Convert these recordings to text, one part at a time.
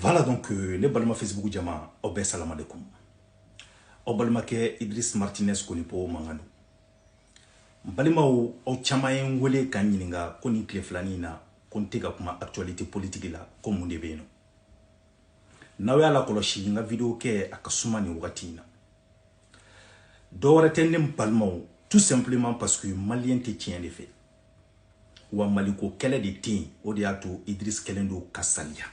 Voilà donc ne balima Facebook jama obe salam alaikum. Obalima ke Idriss Martinez koni po mangano. Balima o chamayen wele kan yininga koni kile flani na konte ga kuma actualité politique la ko munde beno. Nawe ala koloshi nga video ke akasuma ni wakati na. Dora tende balima tout simplement parce que malien te tient les faits. Wa maliko kele de tin o de ato Idriss kelendo kasalia.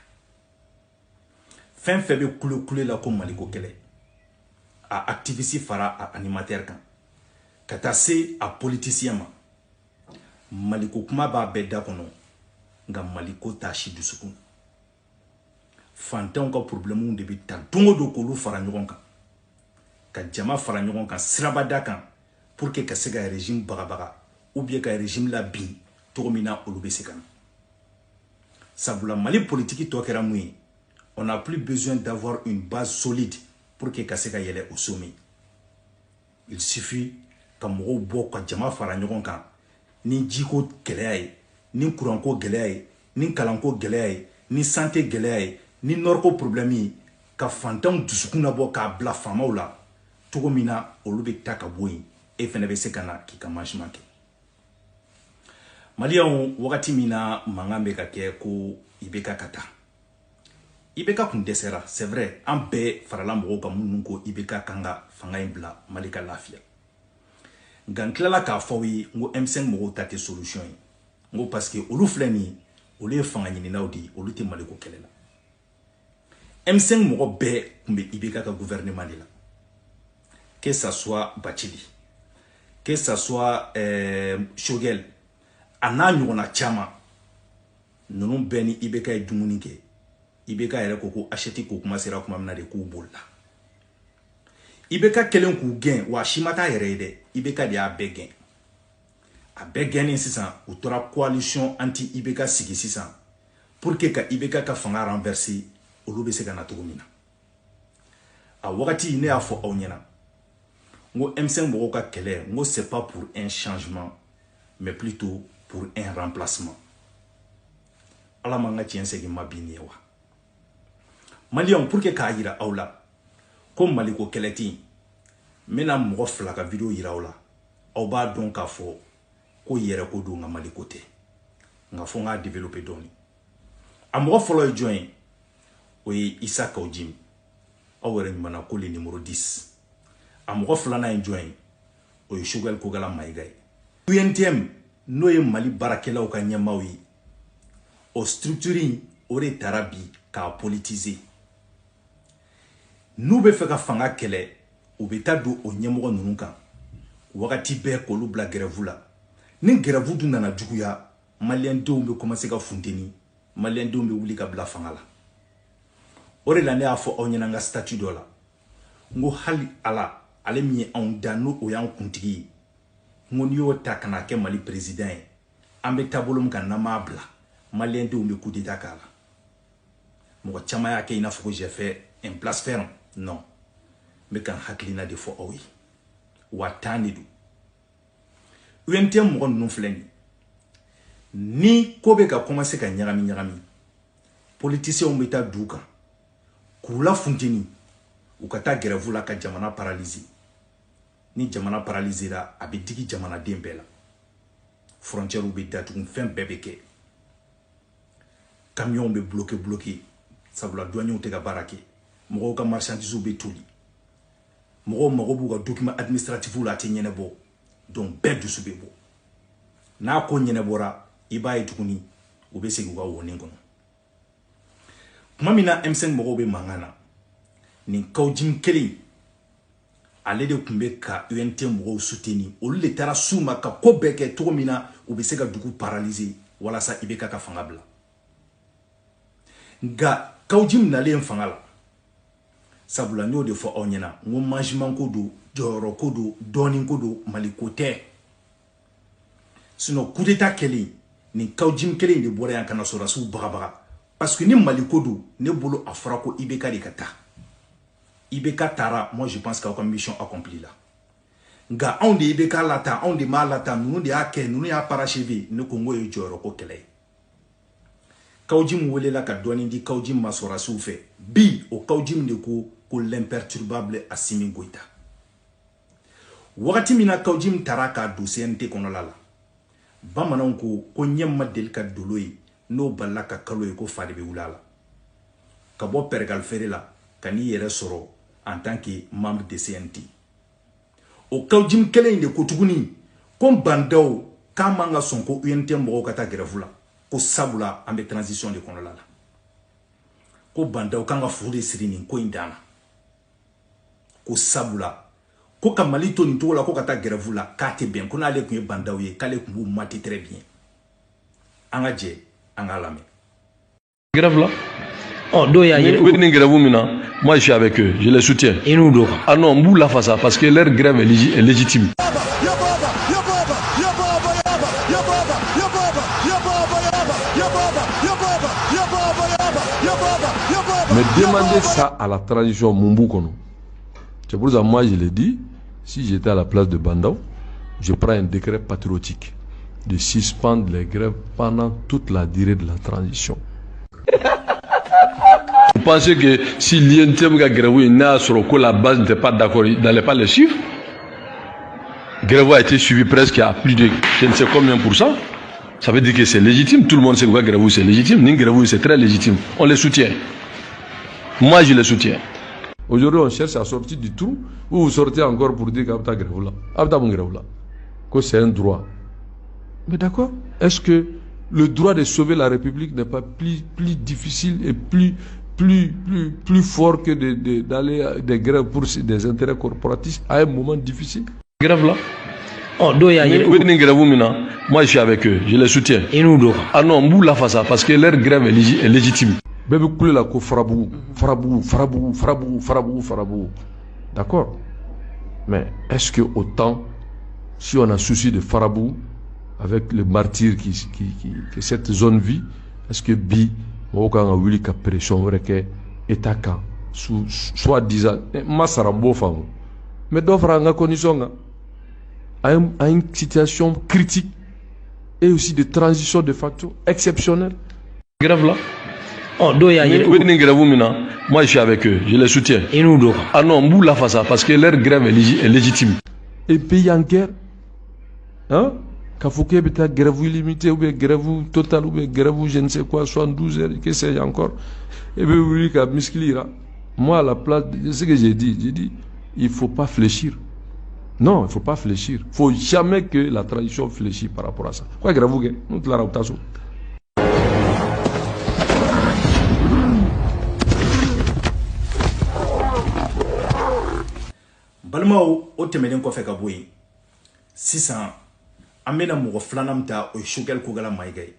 Fin febe kule la ko maliko kele. A activiste fara a animateur kan. Katase a politicien ma. Maliko kuma ba beda kono. Nga maliko tashi dusukun. Fantan ka problème de bi tan tongo do ko lu fara nyogon kan. Ka jama fara nyogon kan sirabada kan pour que kasega régime bagabaga ou bien ka régime la bi toromina olube sekana. Sabula mali politique to kera mui. On n'a plus besoin d'avoir une base solide pour que kasega yele au sommet. Il suffit que moro bo ka jama fara nyogon kan ni jiko geleaye ni kuranko geleaye ni kalanko geleaye ni santé geleaye ni norko problème ka fantam dusukuna bo ka bla famaw la togomina olube taka boyi e fene be sekana ki ka manchement ke malion wakati mina mangambe ka ke ko ibeka kata ibeka kun desera c'est vrai en be farala moko ka munun ko ibeka kanga fanga imbla malika lafia ganklala ka fawi ngo M5 moko tate solution ngo parce que olu fleni olu fanga nyini naudi olu te maliko kelela M5 moko be kumbe ibeka ka gouvernement la que ça soit Bachili que ça soit Shogel ana nyona chama nunu beni ibeka e dumuni ke ibeka yere ko acheti ko kuma sera kuma mna de ko bolla ibeka kelen ku gen wa shimata yere de ibeka de abegen ni sisan utora coalition anti ibeka sigi sisan pour que ka ibeka ka fanga renverser olube se kana tugumina a wakati ne afo awnyana ngo M5 moko ka kele ngo c'est pas pour un changement mais plutôt pour un remplacement ala manga tiensegi mabini wa malion pour que ka yira awla comme maliko keleti mena moko fla ka video yira awla aw ba don ka fo ko yere ko do nga maliko te nga fo nga développer doni a moko folo e join oye Isaka Ojim awere mana ko le numéro 10 a moko flana e join oye Shogel Kogala Maïgaye UNTM no ye mali barakela o ka nyamawi o structuring ore tarabi ka politiser nous be feka fanga kele o beta do o nyemo nunu kan wakati be ko lu bla grève la ni grève du nana juguya malien do be commencer ka funteni malien do be wuli ka bla fanga la ore la ne afo onyana nga statut do la ngo hali ala ale mi on dano o yan kuntigi ngoni yo takana ke mali président ambe tabolum kan na mabla malien do be coup d'état kala mo chama ya ke ina fuko j'ai fait un place ferme non mais kan haklina de fo owi watani du UNTM mo non fleni ni ko be ka commencer ka nyagami politicien o beta duka kula funtini ukata grève la ka jamana paralysé ni jamana paralysé la abidigi jamana dembela frontière ou be datu fen bebeke camion be bloqué sabula douane te ga barake mo ka marchandise be tuli mo bu ka document administratif la te nyene bo donc be du sube bo na ko nyene bora ibaye tukuni ube segi wa woni ngono mamina M5 mo be mangana ni kawjim keli ale de kumbe ka UNTM mo souteni o le tara suma ka ko beke to mina ube sega dugu paralyser wala sa ibeka ka fangabla nga kawjim na le mfangala sabula nyo de fo onyena ngo management ko do joro ko do doni ko do malikote sino coup d'état keli ni kawjim keli de bora yan kana sora su bagabaga parce que ni maliko do ne bolo afra ko ibeka de kata ibeka tara moi je pense qu'aucune mission accomplie là nga on de ibeka lata on de malata nous de ake nous ya parachevé ne kongo e joro ko kele Kaujim welela ka doni di Kaujim masora soufe. Bi o Kaujim de ko l'imperturbable Assimi Goïta. Wakati mina Kaujim taraka dossier kono lala. Bamanan ko nyemma del ka doloyi no balla ka kaloy ko fade be wulala. Ka bo pergal fere la kani yere soro en tant que membre de CNT. O Kaujim kelen de ko tuguni kom bandaw kamanga sonko UNT mbo kata grevula ko sabula ambe transition de kono lala. Ko bandaw kanga fude sirini ko indana. Ko sabula ko kamalito ni tola ko kata grevula kate bien ko na ale kunye bandaw ye kale kumbu mati très bien. Anga je anga lame. Grève là. Oh, do ya Moi je suis avec eux, je les soutiens. Et nous do. Ah non, Mbou la face parce que leur grève est légitime. Mais demander ça à la transition Mbou Kono. C'est pour ça moi je l'ai dit, si j'étais à la place de Bandao, je prends un décret patriotique de suspendre les grèves pendant toute la durée de la transition. Vous pensez que si l'INTM a grévé n'a sur que la base n'était pas d'accord, il n'allait pas les suivre? Grève a été suivi presque à plus de je ne sais combien pour cent. Ça veut dire que c'est légitime. Tout le monde sait que Grève c'est légitime. Grève c'est très légitime. On les soutient. Moi je les soutiens. Aujourd'hui on cherche à sortir du trou où vous sortez encore pour dire qu'Abta Grève là. Abta Grève là. Que c'est un droit. Mais d'accord. Est-ce que le droit de sauver la République n'est pas plus difficile et plus fort que d'aller des grèves pour des intérêts corporatistes à un moment difficile? Grève là. Oh, do ya Moi je suis avec eux, je les soutiens. Et nous do. Ah non, Mbou la face parce que leur grève est légitime. Bébé coulé la ko farabou. D'accord. Mais est-ce que autant, si on a souci de farabou, avec le martyr que cette zone vit, est-ce que bi on a eu la pression que état quand soit disant masara bofang mais d'offre en condition à une situation critique et aussi de transition de facto exceptionnelle. Grève là. Oh, do ya Moi je suis avec eux, je les soutiens. Et nous do. Ah non, Mbou la face parce que leur grève est légitime. Un pays en guerre, hein? Kafouké beta grève illimitée ou bien grève totale ou bien grève je ne sais quoi 72 heures que sais-je encore. Et bien oui qu'à misclira. Moi à la place de ce que j'ai dit il faut pas fléchir. Non, il faut pas fléchir. Il faut jamais que la tradition fléchisse par rapport à ça. Quoi grève vous nous te la rotation. Balmao o temelen ko fe ka boyi. Sisan amena mo flanam ta o shokel ko gala maigay.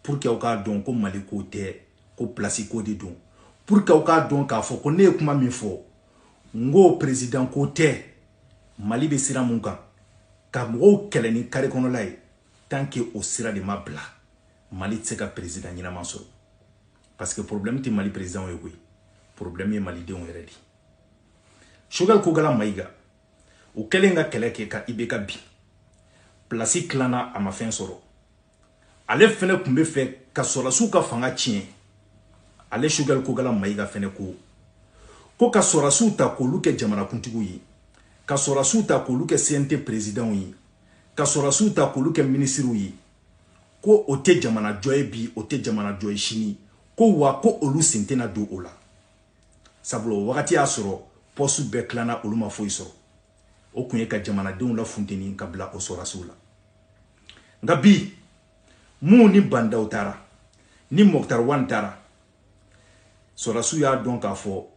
Pour que o ka don ko mali ko te ko place ko de don. Pour que o ka don ka fo ko ne kuma mi fo. Ngo président ko te mali be sira mun kan. Ka mo keleni kare kono lay tant que o sira de mabla. Mali tse ka président nyina manso. Parce que problème ti mali président we problème e mali de on redi. Shogal Kogala Maïga, ou Kelenga Keleke ka Ibeka bi, Plasi Klana a ma fin soro. Ale fene kumbe fe ka sorasuka fanga chien. Ale Shogal Kogala Maïga fene ko ka sorasuta ko luke jamana kuntigu yi, ka sorasuta ko luke CNT président yi, ka sorasuta ko luke ministre yi, ko ote jamana joye bi, ote jamana joye shini, ko wa ko olu sentena do ola. Sablo wakati asoro, posu be klana oluma foi soro o kunye ka jamana denw la funteni ka bla o sorasu la ngabi mu ni banda utara ni Moktar Wan tara sorasu ya don ka fo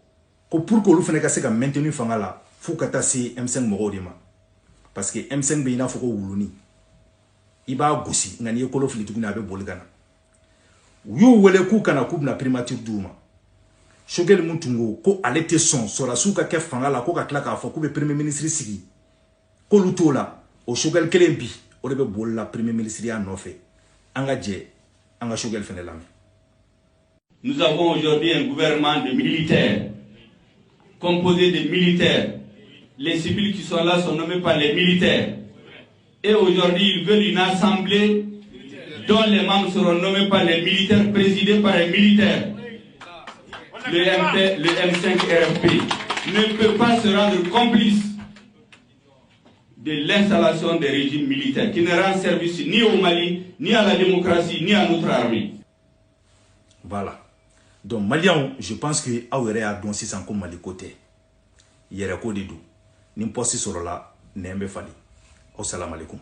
ko pour que olu fene ka se ka maintenir fanga la fu ka ta se M5 mogo de ma parce que M5 be ina fo ko wuluni iba gosi ngani ekolo fili tuguna be bolgana yu wele ku kana kubna primature duma Shogel Muntungo, ko alete son, sorasu ka ke fanga la, ko ka klaka fo, ko be premier ministre sigi. Ko luto la, o Shogel kelembi, o lebe bol la premier ministre ya nofe. Anga dje, anga Shogel fene lame. Nous avons aujourd'hui un gouvernement de militaires, composé de militaires. Les civils qui sont là sont nommés par les militaires. Et aujourd'hui, ils veulent une assemblée dont les membres seront nommés par les militaires, présidés par les militaires. Le M5 RFP ne peut pas se rendre complice de l'installation des régimes militaires qui ne rendent service ni au Mali, ni à la démocratie, ni à notre armée. Voilà. Donc, Maliens, je pense que Aouere a donné 600 comme Mali côté. Il y a un code de doux. N'importe sur là, n'aime pas. Assalamu alaikum.